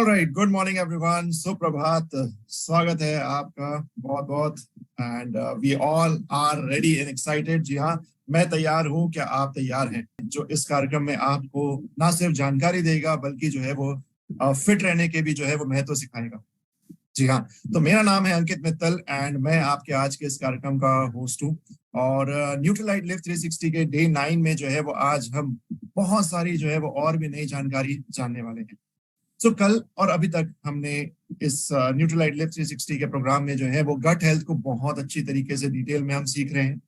All right, good morning everyone, सुप्रभात। स्वागत है आपका बहुत बहुत and we all are ready and excited. जी हाँ, मैं तैयार हूँ। क्या आप तैयार हैं? जो इस कार्यक्रम में आपको ना सिर्फ जानकारी देगा बल्कि जो है वो फिट रहने के भी जो है वो महत्व सिखाएगा। जी हाँ, तो मेरा नाम है अंकित मित्तल एंड मैं आपके आज के इस कार्यक्रम का होस्ट हूँ। और न्यूट्रीलाइट लिव 360 के डे 9 में जो है वो आज हम बहुत सारी जो है वो और भी नई जानकारी जानने वाले हैं। तो कल और अभी तक हमने इस न्यूट्रीलाइट लिव 360 के प्रोग्राम में जो है वो गट हेल्थ को बहुत अच्छी तरीके से डिटेल में हम सीख रहे हैं।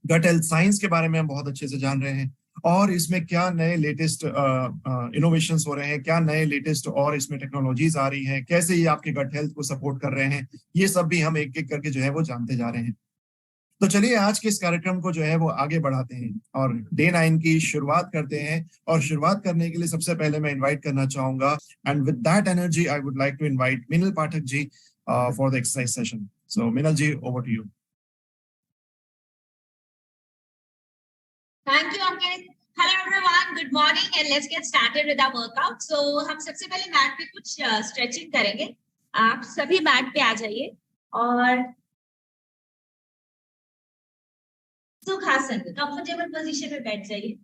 गट हेल्थ साइंस के बारे में हम बहुत अच्छे से जान रहे हैं और इसमें क्या नए लेटेस्ट इनोवेशंस हो रहे हैं, क्या नए लेटेस्ट और इसमें टेक्नोलॉजीज आ रही हैं, कैसे ये आपके गट हेल्थ को सपोर्ट कर रहे हैं, ये सब भी हम एक एक करके जो है वो जानते जा रहे हैं। तो चलिए आज के इस कार्यक्रम को जो है वो आगे बढ़ाते हैं और डे 9 की शुरुआत करते हैं। और शुरुआत करने के लिए सबसे पहले मैं इनवाइट करना चाहूंगा and with that energy I would like to invite Minal Pathak ji for the exercise session. So Minal ji, over to you. Thank you, Ankit. Hello everyone, good morning and let's get started with our workout. So हम सबसे पहले mat पे कुछ stretching करेंगे। आप सभी mat पे आ जाइए और सुखासन कंफर्टेबल पोजीशन में बैठ जाइए।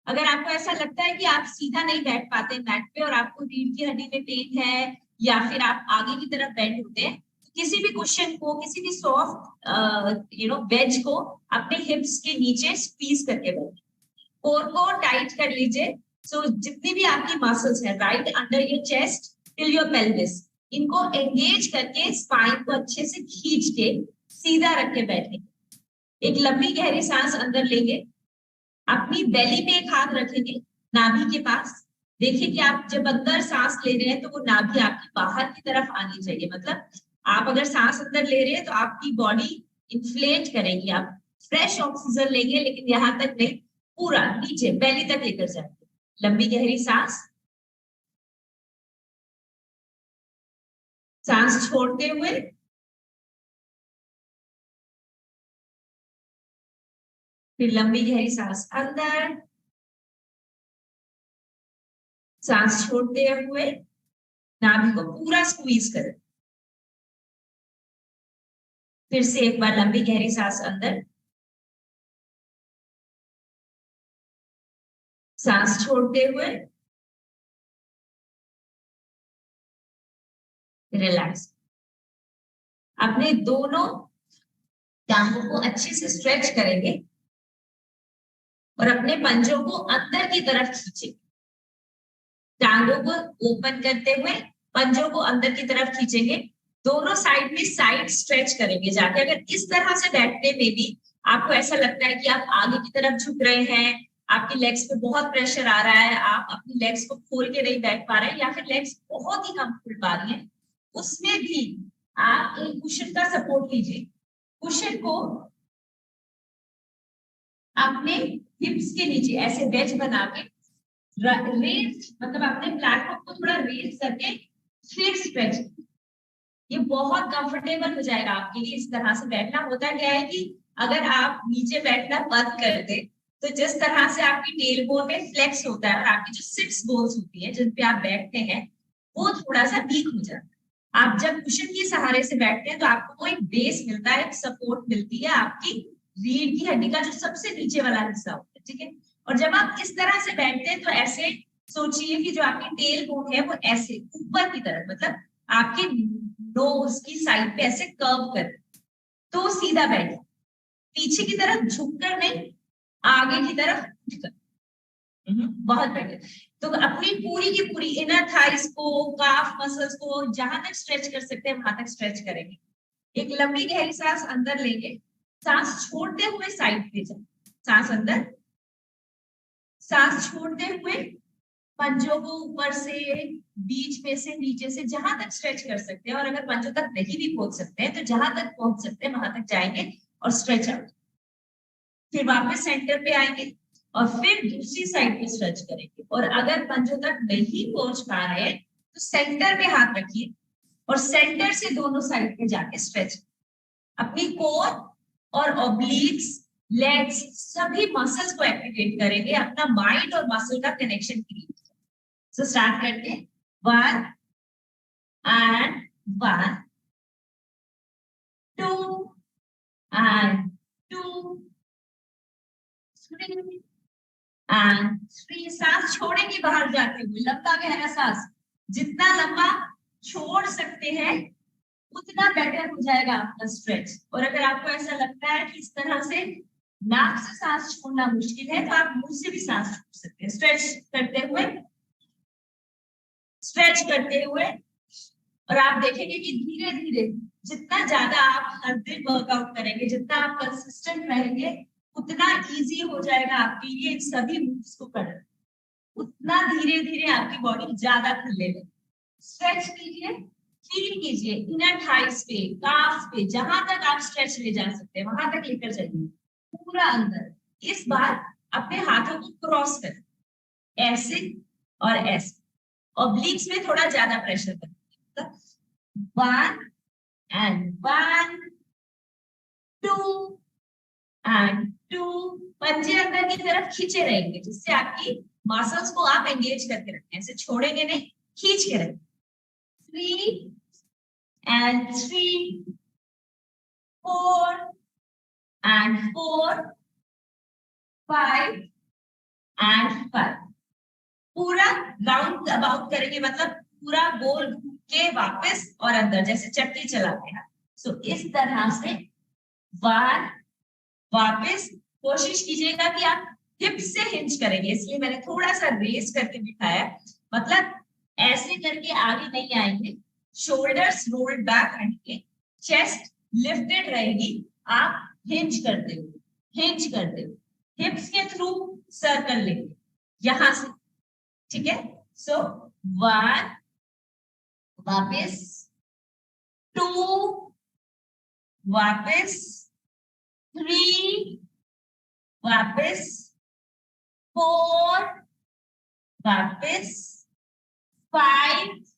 अगर आपको ऐसा लगता है कि आप सीधा नहीं बैठ पाते मैट पे और आपको रीढ़ की हड्डी में पेन है या फिर आप आगे की तरफ बेंड होते हैं, किसी भी क्वेश्चन को, किसी भी सॉफ्ट वेज को अपने हिप्स के नीचे स्क्वीज करके बैठे, कोर को टाइट कर लीजिए। सो जितनी भी आपकी मसल्स है right under your chest till your pelvis, इनको एंगेज करके स्पाइन को अच्छे से खींच के सीधा रख के बैठे। एक लंबी गहरी सांस अंदर लेंगे, अपनी बेली पे एक हाथ रखेंगे नाभि के पास। देखिए कि आप जब अंदर सांस ले रहे हैं तो वो नाभि आपकी बाहर की तरफ आनी चाहिए। मतलब आप अगर सांस अंदर ले रहे हैं तो आपकी बॉडी इन्फ्लेट करेगी, आप फ्रेश ऑक्सीजन लेंगे, लेकिन यहां तक नहीं, पूरा नीचे बेली तक लेकर जाएंगे। लंबी गहरी सांस, सांस छोड़ते हुए फिर लंबी गहरी सांस अंदर, सांस छोड़ते हुए नाभि को पूरा स्क्वीज करें। फिर से एक बार लंबी गहरी सांस अंदर, सांस छोड़ते हुए रिलैक्स। अपने दोनों टांगों को अच्छे से स्ट्रेच करेंगे और अपने पंजों को अंदर की तरफ खींचेंगे। टांगों को ओपन करते हुए पंजों को अंदर की तरफ खींचेंगे। दोनों साइड में साइड स्ट्रेच करेंगे जाके। अगर इस तरह से बैठने में भी आपको ऐसा लगता है कि आप आगे की तरफ झुक रहे हैं, आपकी लेग्स पे बहुत प्रेशर आ रहा है, आप अपनी लेग्स को खोल के नहीं बैठ पा रहे हैं या फिर लेग्स बहुत ही कम खुल पा रही हैं, उसमें भी आप एक कुशन का सपोर्ट लीजिए। कुशन को अपने हिप्स के नीचे ऐसे वेज बना के रेज, मतलब अपने प्लेटफॉर्म को थोड़ा रेज करके फिर स्ट्रेच। ये बहुत कंफर्टेबल हो जाएगा आपके लिए इस तरह से बैठना। होता क्या है कि अगर आप नीचे बैठना बंद कर दे तो जिस तरह से आपकी टेल बोन में फ्लेक्स होता है और आपकी जो सिट्स बोन्स होती है जिन पे आप बैठते हैं वो थोड़ा सा वीक हो जाता है। आप जब कुशन के सहारे से बैठते हैं तो आपको एक बेस मिलता है, एक सपोर्ट मिलती है आपकी रीढ़ की हड्डी का जो सबसे नीचे वाला हिस्सा होता है, ठीक है। और जब आप इस तरह से बैठते हैं तो ऐसे सोचिए कि जो आपकी टेल बोन है वो ऐसे ऊपर की तरफ, मतलब आपके नोज की साइड पे ऐसे कर्व कर, तो सीधा बैठे, पीछे की तरफ झुककर नहीं, आगे की तरफ उठकर। बहुत बेटर। तो अपनी पूरी की पूरी इनर थाइस को, काफ मसल्स को जहां तक स्ट्रेच कर सकते हैं वहां तक स्ट्रेच करेंगे। एक लंबी गहरी सांस अंदर लेंगे, सांस छोड़ते हुए साइड पे जाए, सांस अंदर, सांस छोड़ते हुए पंजों को ऊपर से, बीच में से, नीचे से जहां तक स्ट्रेच कर सकते हैं। और अगर पंजों तक नहीं भी पहुंच सकते हैं तो जहां तक पहुंच सकते हैं वहां तक जाएंगे और स्ट्रेच आउट। फिर वापस सेंटर पे आएंगे और फिर दूसरी साइड पे स्ट्रेच करेंगे। और अगर पंजों तक नहीं पहुंच पा रहे हैं तो सेंटर पे हाथ रखिए और सेंटर से दोनों साइड पे जाके स्ट्रेच। अपनी कोर और ऑब्लिक्स, लेग्स, सभी मसल्स को एक्टिवेट करेंगे, अपना माइंड और मसल का कनेक्शन क्रिएट। सो स्टार्ट करते हैं। 1 and 1, 2 and 2, 3 and 3। सांस छोड़ेंगे बाहर जाते हुए, लंबा गहरा सांस, जितना लंबा छोड़ सकते हैं उतना बेटर हो जाएगा आपका स्ट्रेच। और अगर आपको ऐसा लगता है कि इस तरह से नाक से सांस छोड़ना मुश्किल है तो आप मुंह से भी सांस छोड़ सकते हैं, स्ट्रेच करते हुए। और आप देखेंगे कि धीरे धीरे जितना ज्यादा आप हर दिन वर्कआउट करेंगे, जितना आप कंसिस्टेंट रहेंगे, उतना इजी हो जाएगा आपके लिए इन सभी मूव्स को करना, उतना धीरे धीरे आपकी बॉडी ज्यादा खुलने लगेगी। स्ट्रेच कीजिए, फील कीजिए इनर थाइस पे, काफ्स पे, जहां तक आप स्ट्रेच ले जा सकते हैं वहां तक लेकर जाइए पूरा अंदर। इस बार अपने हाथों को क्रॉस करें, ऐसे और ऐसे, ऑब्लिक्स में थोड़ा ज्यादा प्रेशर करें। 1 and 1, 2 and 2, पंजे अंदर की तरफ खींचे रहेंगे जिससे आपकी मसल्स को आप एंगेज करके रखें, ऐसे छोड़ेंगे नहीं, खींच के रखें। 3 and 3, 4 and 4, 5 and 5। पूरा राउंड अबाउट करेंगे, मतलब पूरा गोल घूम के वापस और अंदर, जैसे चक्की चलाते हैं। सो इस तरह से बार वापस कोशिश कीजिएगा कि आप हिप से हिंज करेंगे, इसलिए मैंने थोड़ा सा रेस करके दिखाया, मतलब ऐसे करके आगे नहीं आएंगे, शोल्डर्स रोल्ड बैक रहेंगे, चेस्ट लिफ्टेड रहेगी, आप हिंज करते हुए हिप्स के थ्रू सर्कल लेंगे यहां से, ठीक है। सो 1 वापस, 2 वापस, 3 वापस, 4 वापस, 5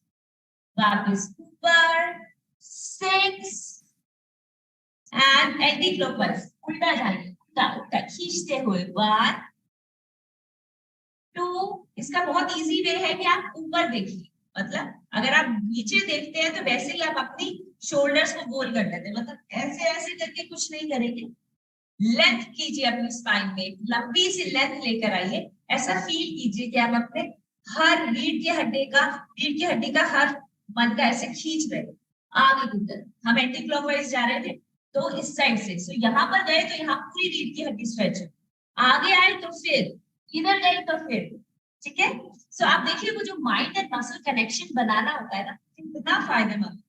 वापस ऊपर, 6 एंड एंटी क्लॉकवाइज उल्टा जाइए, उल्टा खींचते हुए 1, 2। इसका बहुत इजी वे है कि आप ऊपर देखिए, मतलब अगर आप नीचे देखते हैं तो वैसे ही आप अपनी शोल्डर्स को गोल कर लेते हैं, मतलब ऐसे ऐसे करके कुछ नहीं करेंगे। लेंथ कीजिए अपनी स्पाइन में, लंबी सी लेंथ लेकर आइए, ऐसा फील कीजिए कि आप अपने हर रीढ़ की हड्डी का हर मन का ऐसे खींच रहे आगे की तरफ। हम एंटी क्लॉकवाइज जा रहे थे तो इस साइड से, सो यहाँ पर गए तो यहाँ पूरी रीढ़ की हड्डी स्ट्रेच है, आगे आए तो फिर इधर गए तो फिर, ठीक है। सो आप देखिए वो जो माइंड एंड मसल कनेक्शन बनाना होता है ना, कितना फायदेमंद।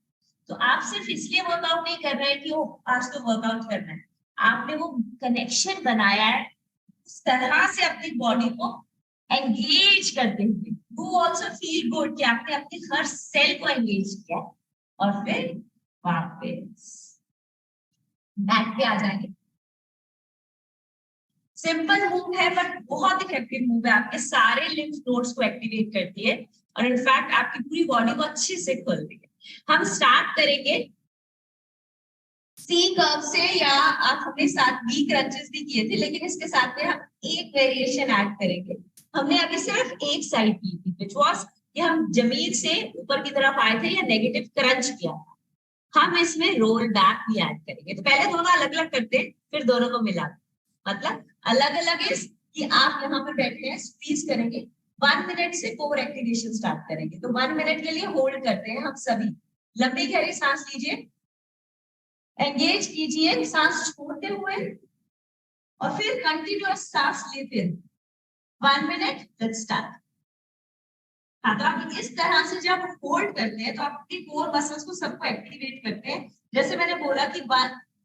तो आप सिर्फ इसलिए वर्कआउट नहीं कर रहे हैं कि वो आज तो वर्कआउट करना है, आपने वो कनेक्शन बनाया है उस तरह से अपनी बॉडी को एंगेज करते हुए। यू आल्सो फील गुड कि आपने अपने हर सेल को एंगेज किया, और फिर वापस बैक पे आ जाएंगे। सिंपल मूव है बट बहुत इफेक्टिव मूव है, आपके सारे लिम्फ नोड्स को एक्टिवेट करती है और इनफैक्ट आपकी पूरी बॉडी को अच्छे से खोलती है। हम स्टार्ट करेंगे सी कर्व से, या आप अपने साथ बी क्रंचेस भी किए थे, लेकिन इसके साथ में हम एक वेरिएशन ऐड करेंगे। हमने अभी सिर्फ एक साइड की थी, व्हिच वाज कि हम जमीन से ऊपर की तरफ आए थे या नेगेटिव क्रंच किया था। हम इसमें रोल बैक भी ऐड करेंगे, तो पहले दोनों अलग अलग करते हैं फिर दोनों को मिलाते, मतलब अलग अलग इस कि आप यहाँ पर बैठे हैं, स्क्वीज करेंगे, 1 मिनट से कोर एक्टिवेशन स्टार्ट करेंगे। तो 1 मिनट के लिए होल्ड करते हैं हम सभी, लंबी गहरी सांस लीजिए, एंगेज कीजिए सांस छोड़ते हुए, और फिर कंटिन्यूअस सांस लेते हुए 1 मिनट, लेट्स स्टार्ट। हाँ, तो आप इस तरह से जब होल्ड करते हैं तो आप अपनी कोर मसल्स को सबको एक्टिवेट करते हैं। जैसे मैंने बोला कि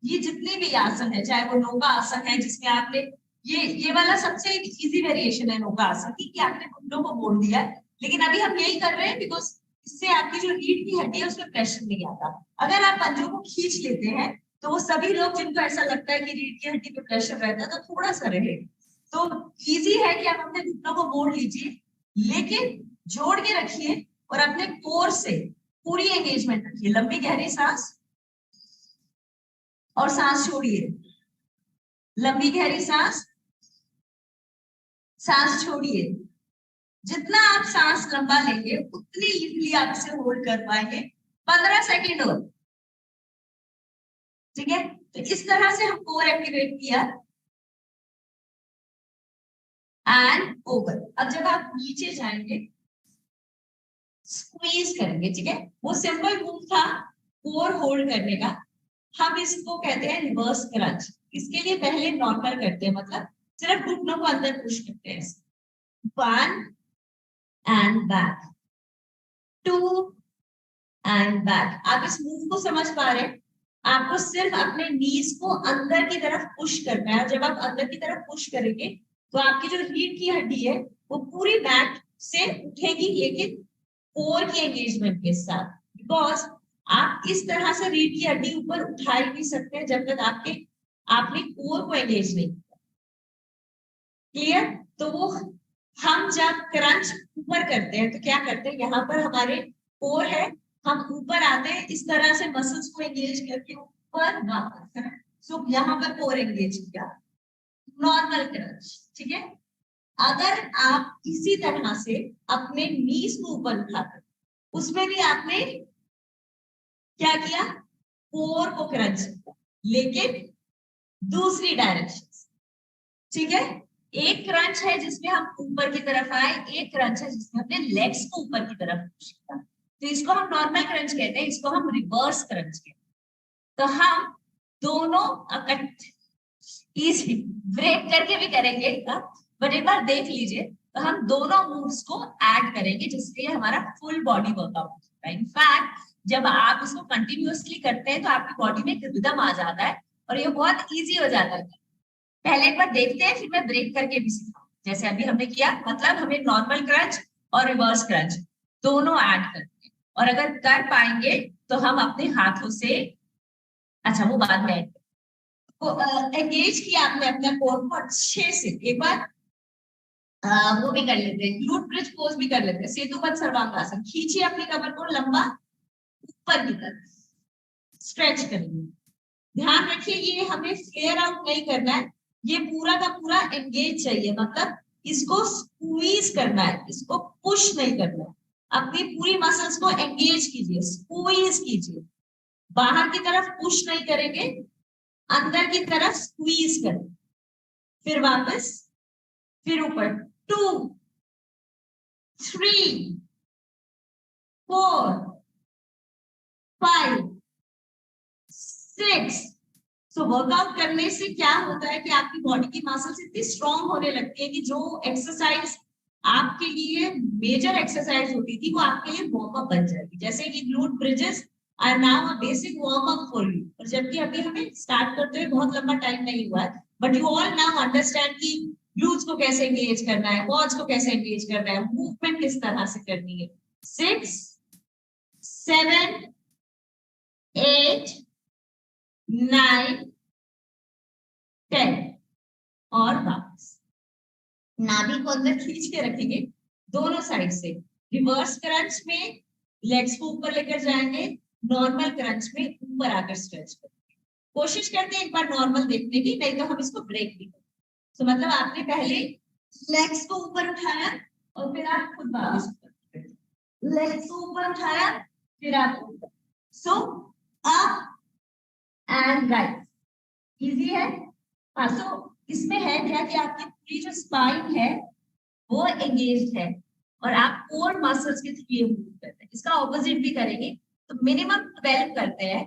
ये जितने भी आसन है, चाहे वो नोगा आसन है जिसमें आपने ये वाला सबसे इजी वेरिएशन है नोगा आसन की, कि आपने घुटनों को मोड़ दिया, लेकिन अभी हम यही कर रहे हैं बिकॉज इससे आपकी जो रीढ़ की हड्डी है उसमें प्रेशर नहीं आता। अगर आप पंजों को खींच लेते हैं तो वो सभी लोग जिनको ऐसा लगता है कि रीढ़ की हड्डी पे प्रेशर रहता है तो थोड़ा सा रहे, तो इजी है कि आप अपने घुटनों को मोड़ लीजिए, लेकिन जोड़ के रखिए और अपने कोर से पूरी एंगेजमेंट रखिए। लंबी गहरी सांस और सांस छोड़िए, लंबी गहरी सांस, सांस छोड़िए, जितना आप सांस लंबा लेंगे उतनी इजीली आप इसे होल्ड कर पाएंगे। 15 सेकेंड और, ठीक है। तो इस तरह से हम कोर एक्टिवेट किया एंड ओवर। अब जब आप नीचे जाएंगे स्क्वीज करेंगे, ठीक है। वो सिंपल मूव था कोर होल्ड करने का। हम इसको कहते हैं रिवर्स क्रंच। इसके लिए पहले नॉर्मल करते हैं, मतलब सिर्फ घुटनों को अंदर पुश करते हैं। 1 एंड बैक, 2 एंड बैक। आप इस मूव को समझ पा रहे हैं? आपको सिर्फ अपने नीज को अंदर की तरफ पुश करना है। जब आप अंदर की तरफ पुश करेंगे तो आपकी जो रीढ़ की हड्डी है वो पूरी बैक से उठेगी, लेकिन कोर की एंगेजमेंट के साथ। बिकॉज आप इस तरह से रीढ़ की हड्डी ऊपर उठा ही नहीं सकते जब तक आपने कोर को एंगेज नहीं किया। क्लियर? तो वो हम जब क्रंच ऊपर करते हैं तो क्या करते हैं, यहाँ पर हमारे कोर है, हम ऊपर आते हैं इस तरह से मसल्स को एंगेज करके ऊपर वापस। सो यहाँ पर कोर एंगेज किया, नॉर्मल क्रंच, ठीक है। अगर आप इसी तरह से अपने नीज को ऊपर उठाते, उसमें भी आपने क्या किया, कोर को क्रंच किया, लेकिन दूसरी डायरेक्शन, ठीक है। एक क्रंच है जिसमें हम ऊपर की तरफ आए, एक क्रंच है जिसमें हमने लेग्स को ऊपर की तरफ पुश किया। तो इसको हम नॉर्मल क्रंच कहते हैं, इसको हम रिवर्स क्रंच कहते हैं। तो हम दोनों इजी ब्रेक करके भी करेंगे, बट एक बार देख लीजिए। तो हम दोनों मूव्स को ऐड करेंगे जिससे हमारा फुल बॉडी वर्कआउट होता है। इनफैक्ट जब आप इसको कंटिन्यूअसली करते हैं तो आपकी बॉडी में एक रिदम आ जाता है और ये बहुत इजी हो जाता है। पहले एक बार देखते हैं, फिर मैं ब्रेक करके भी सिखाऊं जैसे अभी हमने किया। मतलब हमें नॉर्मल क्रंच और रिवर्स क्रंच दोनों ऐड करते हैं, और अगर कर पाएंगे तो हम अपने हाथों से, अच्छा वो बाद में ऐड एंगेज किया आपने अपना कोर को अच्छे से। एक बार वो भी कर लेते हैं, ग्लूट ब्रिज पोज भी कर लेते हैं, सेतुबंध सर्वांगासन। खींचिए अपनी कमर को लंबा ऊपर की तरफ, स्ट्रेच करेंगे। ध्यान रखिए ये हमें फ्लेयर आउट नहीं करना है, ये पूरा का पूरा एंगेज चाहिए। मतलब इसको स्क्वीज करना है, इसको पुश नहीं करना है। अपनी पूरी मसल्स को एंगेज कीजिए, स्क्वीज कीजिए। बाहर की तरफ पुश नहीं करेंगे, अंदर की तरफ स्क्वीज करें। फिर वापस, फिर ऊपर 2 3 4 5 6। सो वर्कआउट करने से क्या होता है कि आपकी बॉडी की मसल्स इतनी स्ट्रांग होने लगती है कि जो एक्सरसाइज आपके लिए मेजर एक्सरसाइज होती थी वो आपके लिए वार्म अप बन जाएगी। जैसे कि glute bridges are now a basic warm up for you. और जबकि अभी हमें स्टार्ट करते हुए बहुत लंबा टाइम नहीं हुआ है, but you all now understand कि ग्लूट्स को कैसे एंगेज करना है, क्वाड्स को कैसे एंगेज करना है, मूवमेंट किस तरह से करनी है। 6 7 8 9 10 और वापस। नाभि को अंदर खींच के रखेंगे दोनों साइड से। रिवर्स क्रंच में लेग्स को ऊपर लेकर जाएंगे, नॉर्मल क्रंच में ऊपर आकर स्ट्रेच करेंगे। कोशिश करते हैं एक बार नॉर्मल देखने की, नहीं तो हम इसको ब्रेक भी करें। तो मतलब आपने पहले लेग्स को ऊपर उठाया और फिर आप खुद वापस ऊपर, लेग्स को ऊपर उठाया फिर आप ऊपर। So up and right, easy है। हाँ, तो इसमें है क्या कि आपकी पूरी जो स्पाइन है वो एंगेज है और आप कोर मसल्स के थ्रू ये मूव करते हैं। इसका ऑपोजिट भी करेंगे तो मिनिमम 12 करते हैं।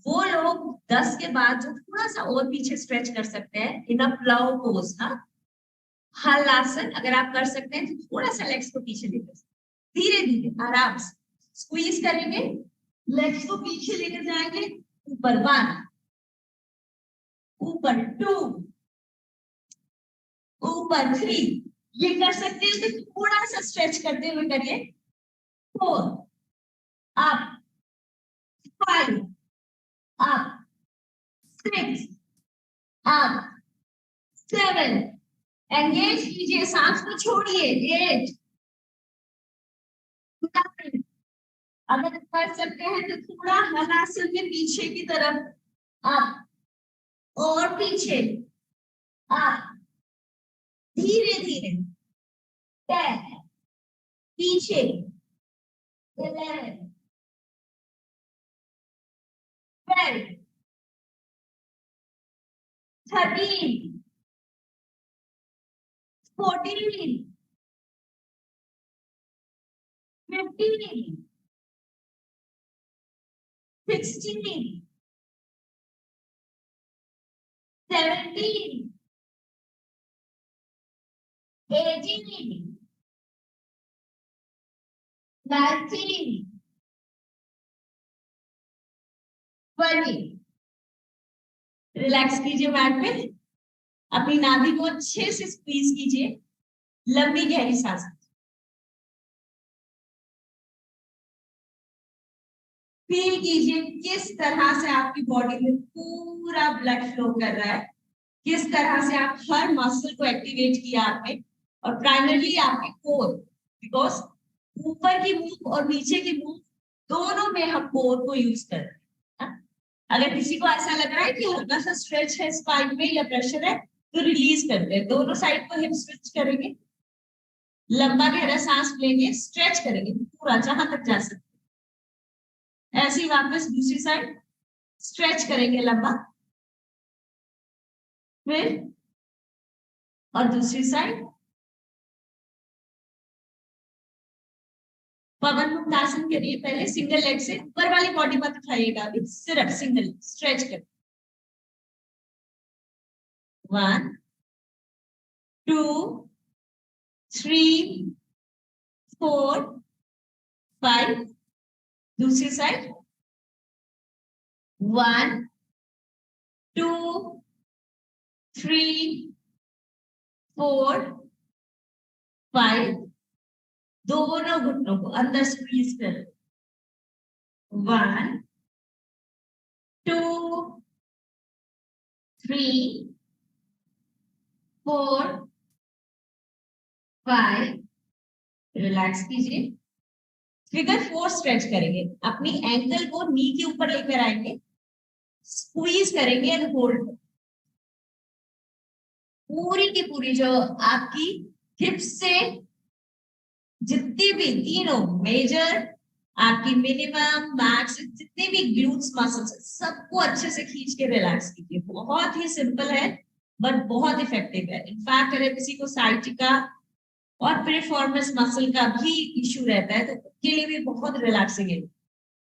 वो लोग 10 के बाद जो थोड़ा सा और पीछे स्ट्रेच कर सकते हैं इन अ प्लाव पोज ना, हल आसन अगर आप कर सकते हैं तो थोड़ा सा लेग्स को पीछे लेकर धीरे धीरे आराम से स्क्वीज करेंगे, लेग्स को पीछे लेकर जाएंगे, ऊपर 1, ऊपर 2, ऊपर 3। ये कर सकते हैं तो थोड़ा सा स्ट्रेच करते हुए करिए। 4 अप, 5 अप, 6 अप, 7 एंगेज कीजिए, सांस को छोड़िए। 8 9। अगर कर सकते हैं तो थोड़ा हलासन में पीछे की तरफ अप और पीछे अप, धीरे धीरे 10 पीछे 11 12 13 14 15 16 17 18 19 20 रिलैक्स कीजिए मैट पे, अपनी नाभि को अच्छे से स्क्वीज कीजिए, लंबी गहरी सांस फील कीजिए किस तरह से आपकी बॉडी में पूरा ब्लड फ्लो कर रहा है, किस तरह से आप हर मसल को एक्टिवेट किया आपने, और प्राइमरली आपके कोर, बिकॉज ऊपर की मूव और नीचे की मूव दोनों में हम कोर को यूज कर रहे हैं। अगर किसी को ऐसा लग रहा है कि हल्का सा स्ट्रेच है स्पाइन में या प्रेशर है तो रिलीज करते हैं, दोनों साइड को हिप स्विच करेंगे, लंबा गहरा सांस लेंगे, स्ट्रेच करेंगे पूरा जहां तक जा सकते, ऐसे ही वापस दूसरी साइड स्ट्रेच करेंगे लंबा, फिर और दूसरी साइड पवन मुक्त आसन करिए, पहले सिंगल लेग से, ऊपर वाली बॉडी मत उठाइएगा अभी, सिर्फ सिंगल स्ट्रेच करिए, 1 2 3 4 5, दूसरी साइड 1 2 3 4 5, दोनों घुटनों को अंदर स्क्वीज कर, 1 2 3 4 5, रिलैक्स कीजिए, फिगर 4 स्ट्रेच करेंगे, अपनी एंकल को नी के ऊपर लेकर आएंगे, स्क्वीज करेंगे एंड होल्ड, पूरी की पूरी जो आपकी हिप्स से जितनी भी तीनों मेजर, आपकी मिनिमम, मैक्स, जितने भी ग्लूट्स मसल्स सबको अच्छे से खींच के रिलैक्स कीजिए। बहुत ही सिंपल है बट बहुत इफेक्टिव है। इनफैक्ट अगर किसी को साइटिका और पिरिफॉर्मिस मसल का भी इश्यू रहता है तो उसके लिए भी बहुत रिलैक्सिंग है,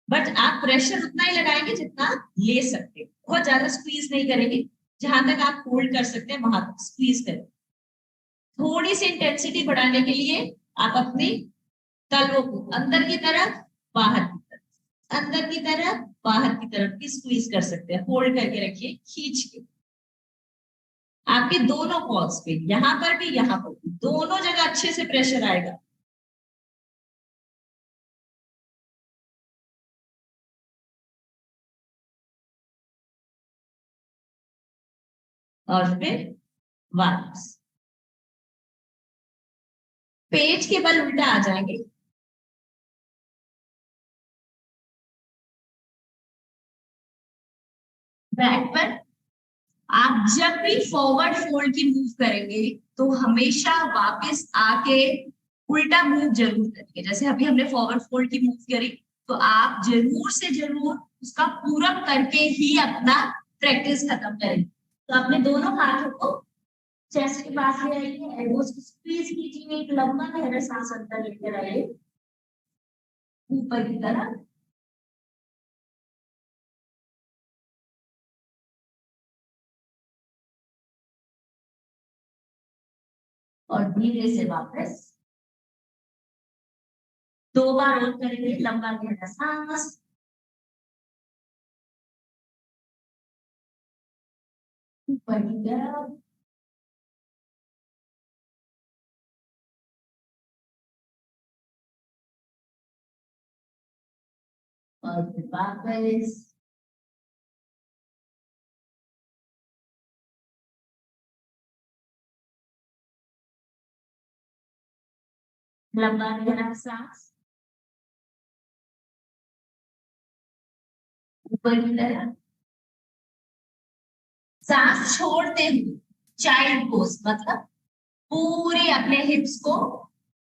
बट आप प्रेशर उतना ही लगाएंगे जितना ले सकते हैं, बहुत ज्यादा स्क्वीज नहीं करेंगे, जहां तक आप होल्ड कर सकते हैं वहां तक स्क्वीज करें। थोड़ी सी इंटेंसिटी बढ़ाने के लिए आप अपने तलवों को अंदर की तरफ बाहर की तरफ, अंदर की तरफ बाहर की तरफ भी स्क्वीज कर सकते हैं, होल्ड करके रखिए खींच के, आपके दोनों पॉल्स पे, यहां पर भी यहां पर भी, दोनों जगह अच्छे से प्रेशर आएगा। और फिर वापस पेट के बल उल्टा आ जाएंगे, बैक पर आप जब भी फॉरवर्ड फोल्ड की मूव करेंगे तो हमेशा वापस आके उल्टा मूव जरूर करेंगे। जैसे अभी हमने फॉरवर्ड फोल्ड की मूव करी तो आप जरूर से जरूर उसका पूरा करके ही अपना प्रैक्टिस खत्म करेंगे। तो अपने दोनों हाथों को चेस्ट के पास ले आइए, एल्बोज को स्क्वीज कीजिए, एक लंबा गहरा सांस अंदर लेकर आइए ऊपर की तरफ, और धीरे से वापस 2 बार और करेंगे, लंबा गहरा सांस, ऊपर की तरफ, और फिर वापस, लंबा गहरा सांस, ऊपर की तरफ, सांस छोड़ते हुए चाइल्ड पोज, मतलब पूरे अपने हिप्स को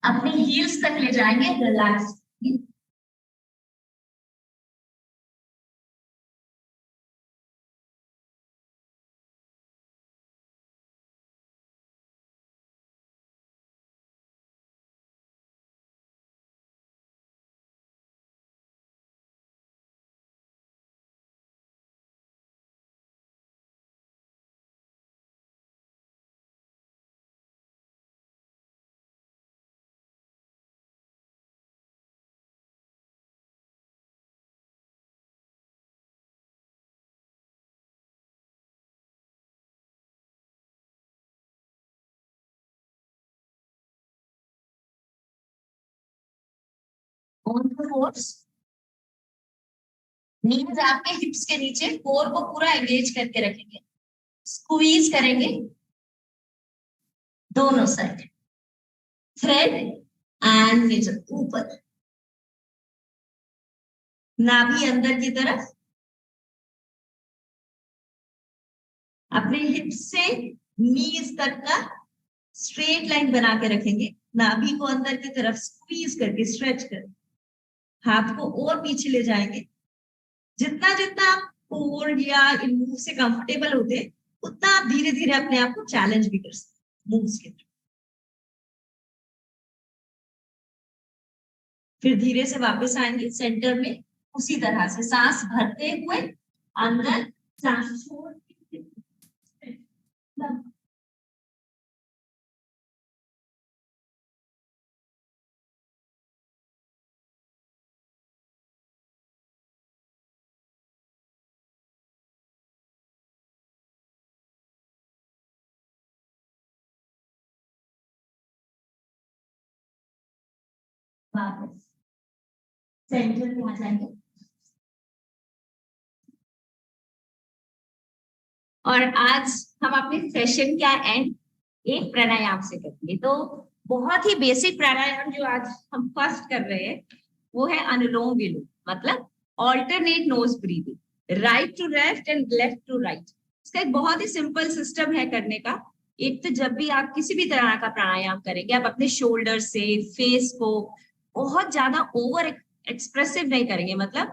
अपने हील्स तक ले जाएंगे, रिलैक्स। ऑन द फोर्स, नीज आपके हिप्स के नीचे, कोर को पूरा एंगेज करके रखेंगे, स्क्वीज करेंगे दोनों साइड, थ्रेड एंड नीचे ऊपर, नाभि अंदर की तरफ, अपने हिप्स से नीज तक का स्ट्रेट लाइन बना के रखेंगे, नाभि को अंदर की तरफ स्क्वीज करके स्ट्रेच कर, हाथ को और पीछे ले जाएंगे, जितना जितना आप कोर या इन मूव से कंफर्टेबल होते उतना आप धीरे धीरे अपने आप को चैलेंज भी कर सकते मूव्स के थ्रू। फिर धीरे से वापस आएंगे सेंटर में, उसी तरह से सांस भरते हुए अंदर, सांस छोड़ वापस सेंटर में आ जाएंगे। और आज हम अपने सेशन का एंड एक प्राणायाम से करेंगे। तो बहुत ही बेसिक प्राणायाम जो आज हम फर्स्ट कर रहे हैं वो है अनुलोम विलोम, मतलब alternate nose breathing, right to left and left to right. इसका एक बहुत ही सिंपल सिस्टम है करने का। एक तो जब भी आप किसी भी तरह का प्राणायाम करेंगे, आप अपने शोल्डर से फेस को बहुत ज्यादा ओवर एक्सप्रेसिव नहीं करेंगे, मतलब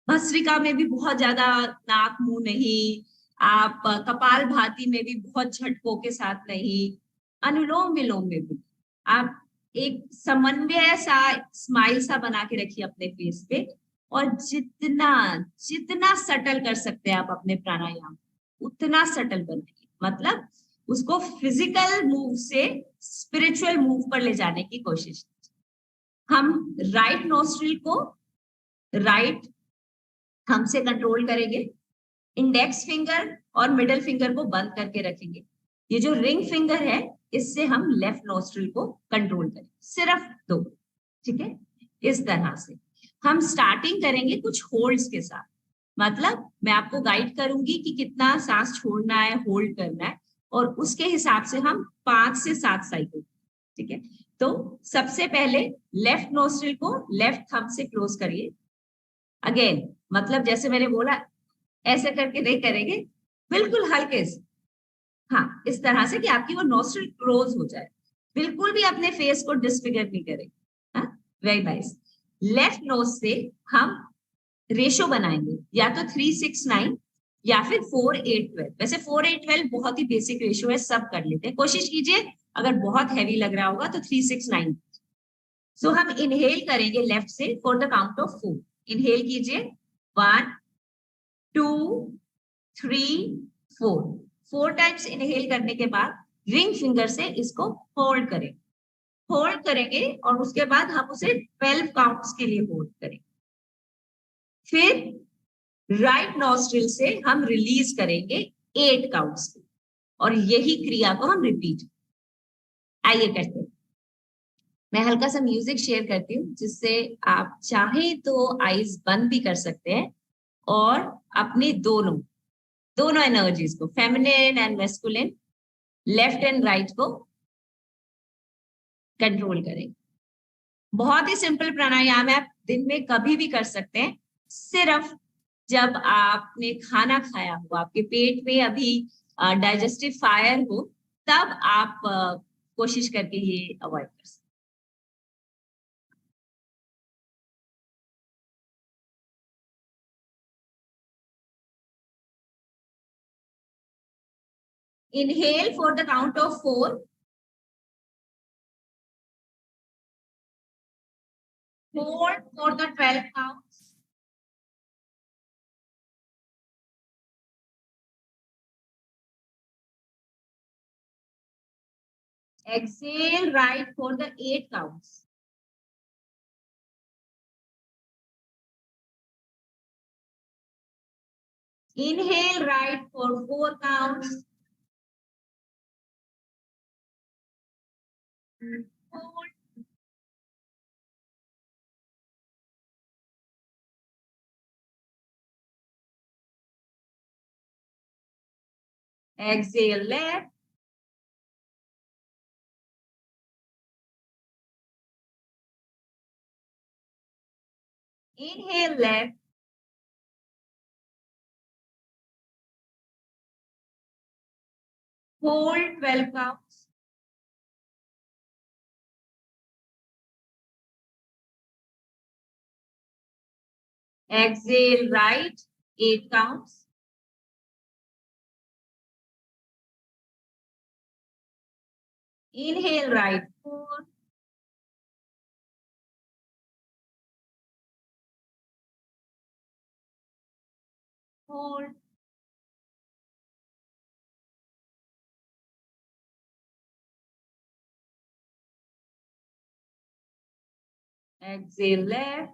भस्त्रिका में भी बहुत ज्यादा नाक मुंह नहीं, आप कपाल भाती में भी बहुत झटकों के साथ नहीं, अनुलोम विलोम में भी आप एक समन्वय सा स्माइल सा बना के रखिए अपने फेस पे, और जितना जितना सटल कर सकते हैं आप अपने प्राणायाम उतना सटल बनाइए, मतलब उसको फिजिकल मूव से स्पिरिचुअल मूव पर ले जाने की कोशिश। हम राइट नोस्ट्रिल को राइट थंब से कंट्रोल करेंगे, इंडेक्स फिंगर और मिडिल फिंगर को बंद करके रखेंगे। ये जो रिंग फिंगर है इससे हम लेफ्ट नोस्ट्रिल को कंट्रोल करेंगे, सिर्फ 2, ठीक है। इस तरह से हम स्टार्टिंग करेंगे कुछ होल्ड्स के साथ, मतलब मैं आपको गाइड करूंगी कि कितना सांस छोड़ना है, होल्ड करना है, और उसके हिसाब से हम 5 से 7 साइकिल, ठीक है। तो सबसे पहले लेफ्ट नोस्ट्रिल को लेफ्ट थंब से क्लोज करिए। अगेन मतलब जैसे मैंने बोला ऐसे करके नहीं करेंगे, बिल्कुल हल्के से, हाँ इस तरह से कि आपकी वो नोस्ट्रिल क्लोज हो जाए, बिल्कुल भी अपने फेस को डिसफिगर नहीं करें। हाँ, वेरी नाइस। लेफ्ट नोज से हम रेशो बनाएंगे, या तो 3-6-9 या फिर 4-8-12। वैसे 4-8-12 बहुत ही बेसिक रेशो है, सब कर लेते हैं, कोशिश कीजिए अगर बहुत हैवी लग रहा होगा तो 3-6-9। सो हम इनहेल करेंगे लेफ्ट से for the count of 4। Inhale कीजिए 1 2 3 4। 4 टाइम्स इनहेल करने के बाद रिंग फिंगर से इसको होल्ड करें, होल्ड करेंगे और उसके बाद हम उसे 12 काउंट्स के लिए होल्ड करेंगे। फिर राइट नॉस्ट्रिल से हम रिलीज करेंगे 8 काउंट्स के, और यही क्रिया को हम रिपीट, आइए करते हैं। मैं हल्का सा म्यूजिक शेयर करती हूँ जिससे आप चाहे तो आईज बंद भी कर सकते हैं और अपनी दोनों एनर्जीज को, feminine and masculine, left and right को कंट्रोल करें। बहुत ही सिंपल प्राणायाम है, आप दिन में कभी भी कर सकते हैं, सिर्फ जब आपने खाना खाया हो, आपके पेट में अभी डाइजेस्टिव फायर हो, तब आप कोशिश करके ये अवॉइड कर सकते हैं। Inhale for the count of 4. Hold for the 12 counts. Exhale right for the 8 counts. Inhale right for 4 counts. Hold. Exhale left. Inhale left. Hold 12 counts. Exhale right, 8 counts. Inhale right, 4. Hold. Exhale left.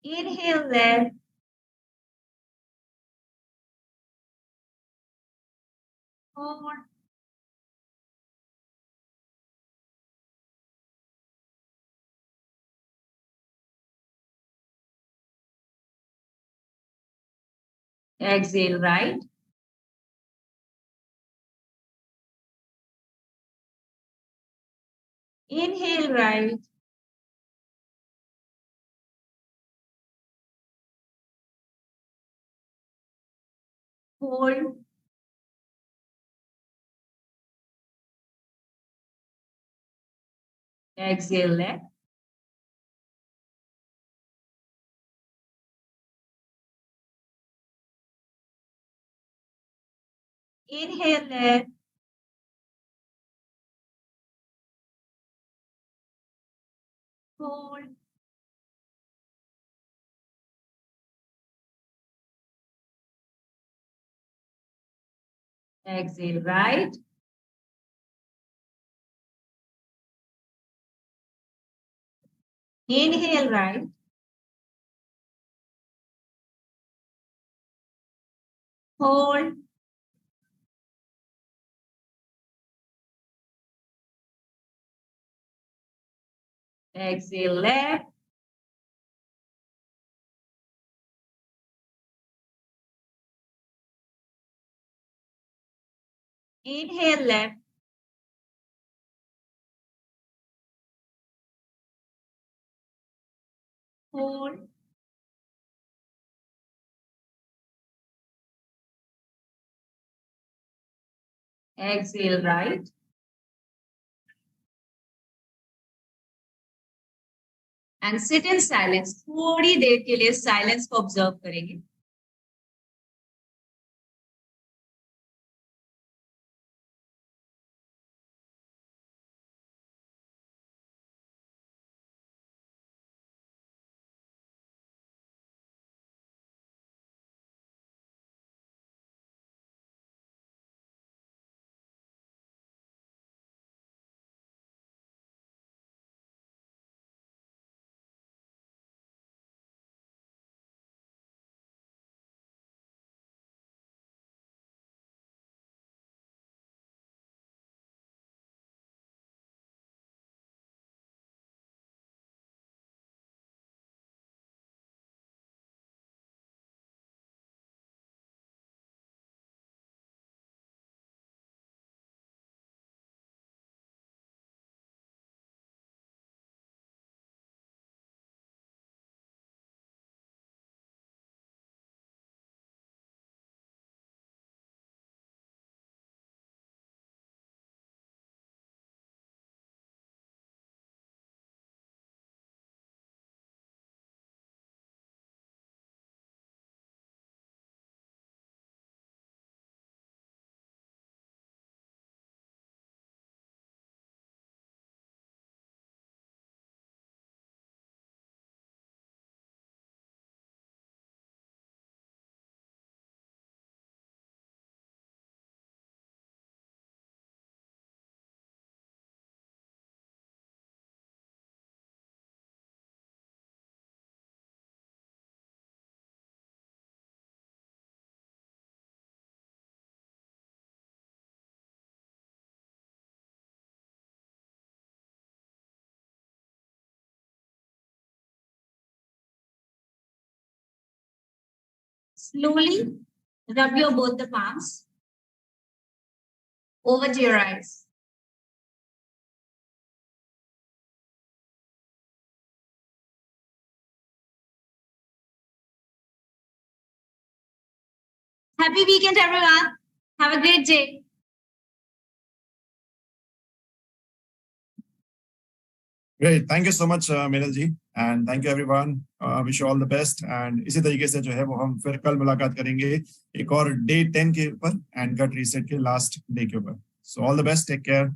Inhale left. Hold. Exhale right. Inhale right. Hold. Exhale left. Inhale left. Hold. Exhale right. Inhale right. Hold. Exhale left. Inhale left. Hold. Exhale right. And sit in silence. थोड़ी देर के लिए silence को observe करेंगे. Slowly rub your both the palms over to your eyes. Happy weekend, everyone. Have a great day. Great, thank you so much Minal ji, and thank you everyone. Wish you all the best, and इसी तरीके से जो है वो हम फिर कल मुलाकात करेंगे एक और डे 10 के ऊपर एंड गट रीसेट के लास्ट डे के ऊपर. So all the best, take care.